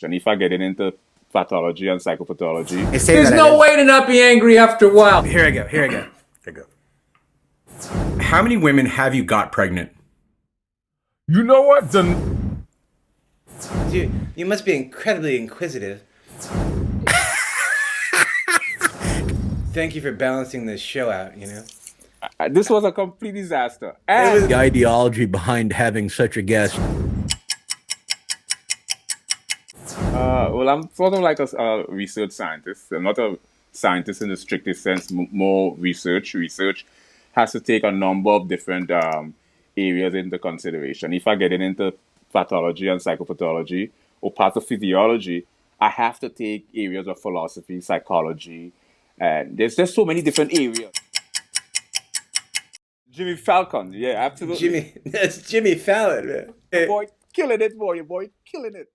And if I get it into pathology and psychopathology, there's no way to not be angry after a while. Here I go. How many women have you got pregnant? You know what? You must be incredibly inquisitive. Thank you for balancing this show out, you know? this was a complete disaster. And the ideology behind having such a guest. Well, I'm sort of like a research scientist. I'm not a scientist in the strictest sense, more research. Research has to take a number of different areas into consideration. If I get it into pathology and psychopathology or pathophysiology, I have to take areas of philosophy, psychology, and there's just so many different areas. Jimmy Falcon, yeah, absolutely. That's Jimmy Fallon, man. Boy, killing it, boy, killing it.